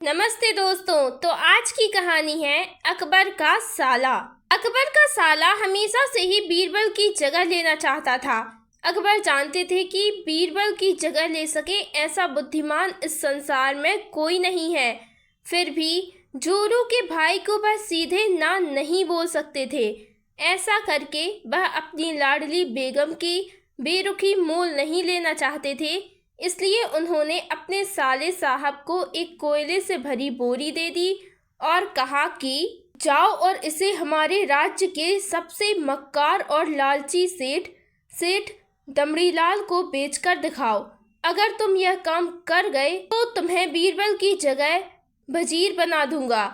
नमस्ते दोस्तों। तो आज की कहानी है अकबर का साला। अकबर का साला हमेशा से ही बीरबल की जगह लेना चाहता था। अकबर जानते थे कि बीरबल की जगह ले सके ऐसा बुद्धिमान इस संसार में कोई नहीं है। फिर भी जोरू के भाई को वह सीधे ना नहीं बोल सकते थे। ऐसा करके वह अपनी लाडली बेगम की बेरुखी मोल नहीं लेना चाहते थे। इसलिए उन्होंने अपने साले साहब को एक कोयले से भरी बोरी दे दी और कहा कि जाओ और इसे हमारे राज्य के सबसे मक्कार और लालची सेठ दमड़ीलाल को बेचकर दिखाओ। अगर तुम यह काम कर गए तो तुम्हें बीरबल की जगह वजीर बना दूंगा।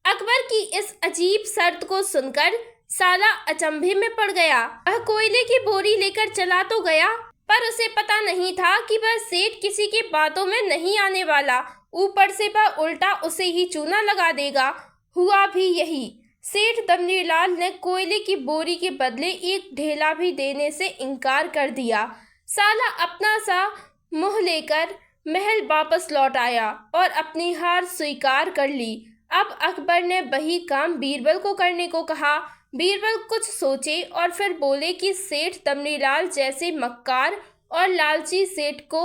अकबर की इस अजीब शर्त को सुनकर साला अचंभे में पड़ गया। वह कोयले की बोरी लेकर चला तो गया, पर उसे पता नहीं था कि वह सेठ किसी की बातों में नहीं आने वाला। ऊपर से वह उल्टा उसे ही चूना लगा देगा। हुआ भी यही। सेठ दमड़ीलाल ने कोयले की बोरी के बदले एक ढेला भी देने से इनकार कर दिया। साला अपना सा मुंह लेकर महल वापस लौट आया और अपनी हार स्वीकार कर ली। अब अकबर ने वही काम बीरबल को करने को कहा। बीरबल कुछ सोचे और फिर बोले कि सेठ दमड़ीलाल जैसे मक्कार और लालची सेठ को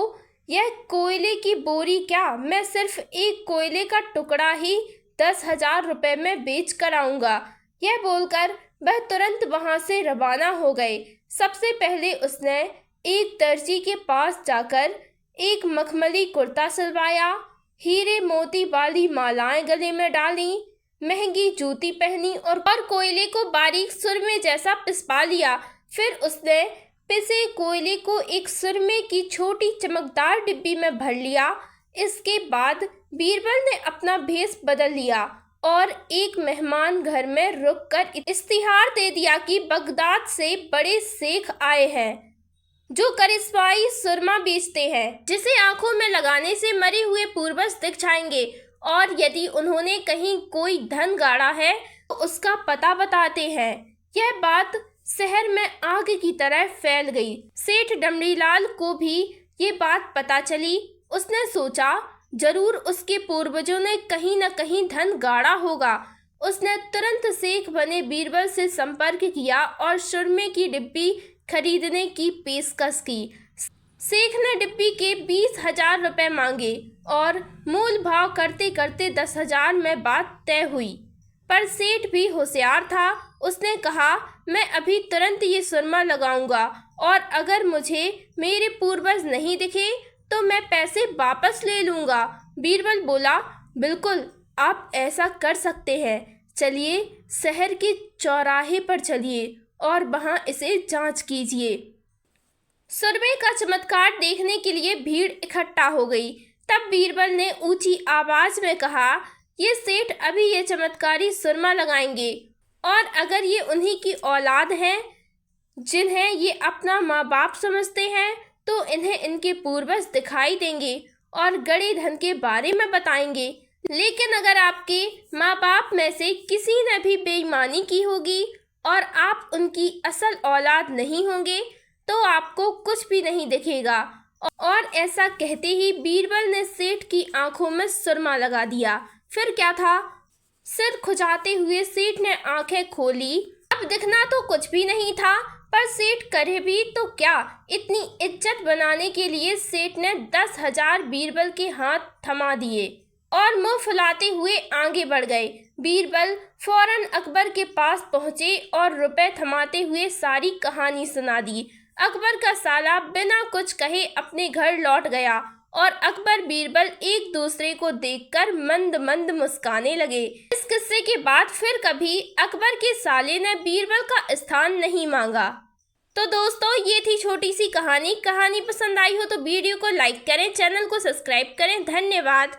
यह कोयले की बोरी क्या, मैं सिर्फ एक कोयले का टुकड़ा ही 10,000 रुपए में बेच कर आऊंगा। यह बोलकर वह तुरंत वहां से रवाना हो गए। सबसे पहले उसने एक दर्जी के पास जाकर एक मखमली कुर्ता सिलवाया, हीरे मोती वाली मालाएं गले में डाली, महंगी जूती पहनी और कोयले को बारीक सुरमे जैसा पिसवा लिया। फिर उसने पिसे कोयले को एक सुरमे की छोटी चमकदार डिब्बी में भर लिया। इसके बाद बीरबल ने अपना भेष बदल लिया और एक मेहमान घर में रुककर इस्तिहार दे दिया कि बगदाद से बड़े शेख आए हैं जो करिश्माई सुरमा बेचते हैं, जिसे आंखों में लगाने से मरे हुए पूर्वज दिख जाएंगे और यदि उन्होंने कहीं कोई धन गाड़ा है तो उसका पता बताते हैं। यह बात शहर में आग की तरह फैल गई। सेठ दमड़ीलाल को भी ये बात पता चली। उसने सोचा जरूर उसके पूर्वजों ने कहीं न कहीं धन गाड़ा होगा। उसने तुरंत शेख बने बीरबल से संपर्क किया और सुरमे की डिब्बी खरीदने की पेशकश की। शेख ने डिब्बी के 20,000 रुपए मांगे और मूल भाव करते करते 10,000 में बात तय हुई। पर सेठ भी होशियार था। उसने कहा, मैं अभी तुरंत ये सुरमा लगाऊंगा और अगर मुझे मेरे पूर्वज नहीं दिखे तो मैं पैसे वापस ले लूंगा। बीरबल बोला, बिल्कुल आप ऐसा कर सकते हैं। चलिए शहर के चौराहे पर चलिए और वहां इसे जांच कीजिए। सुरमे का चमत्कार देखने के लिए भीड़ इकट्ठा हो गई। तब बीरबल ने ऊंची आवाज में कहा, ये सेठ अभी ये चमत्कारी सुरमा लगाएंगे और अगर ये उन्हीं की औलाद हैं जिन्हें ये अपना माँ बाप समझते हैं तो इन्हें इनके पूर्वज दिखाई देंगे और गड़े धन के बारे में बताएंगे। लेकिन अगर आपके माँ बाप में से किसी ने भी बेईमानी की होगी और आप उनकी असल औलाद नहीं होंगे तो आपको कुछ भी नहीं दिखेगा। और ऐसा कहते ही बीरबल ने सेठ की आंखों में सुरमा लगा दिया। फिर क्या था, सिर खुजाते हुए सेठ ने आंखें खोली। अब दिखना तो कुछ भी नहीं था, पर सेठ करे भी तो क्या। इतनी इज्जत बनाने के लिए सेठ ने 10,000 बीरबल के हाथ थमा दिए और मुंह फुलाते हुए आगे बढ़ गए। बीरबल फौरन अकबर के पास पहुंचे और रुपए थमाते हुए सारी कहानी सुना दी। अकबर का साला बिना कुछ कहे अपने घर लौट गया और अकबर बीरबल एक दूसरे को देखकर मंद मंद मुस्काने लगे। इस किस्से के बाद फिर कभी अकबर के साले ने बीरबल का स्थान नहीं मांगा। तो दोस्तों, ये थी छोटी सी कहानी। कहानी पसंद आई हो तो वीडियो को लाइक करें, चैनल को सब्सक्राइब करें। धन्यवाद।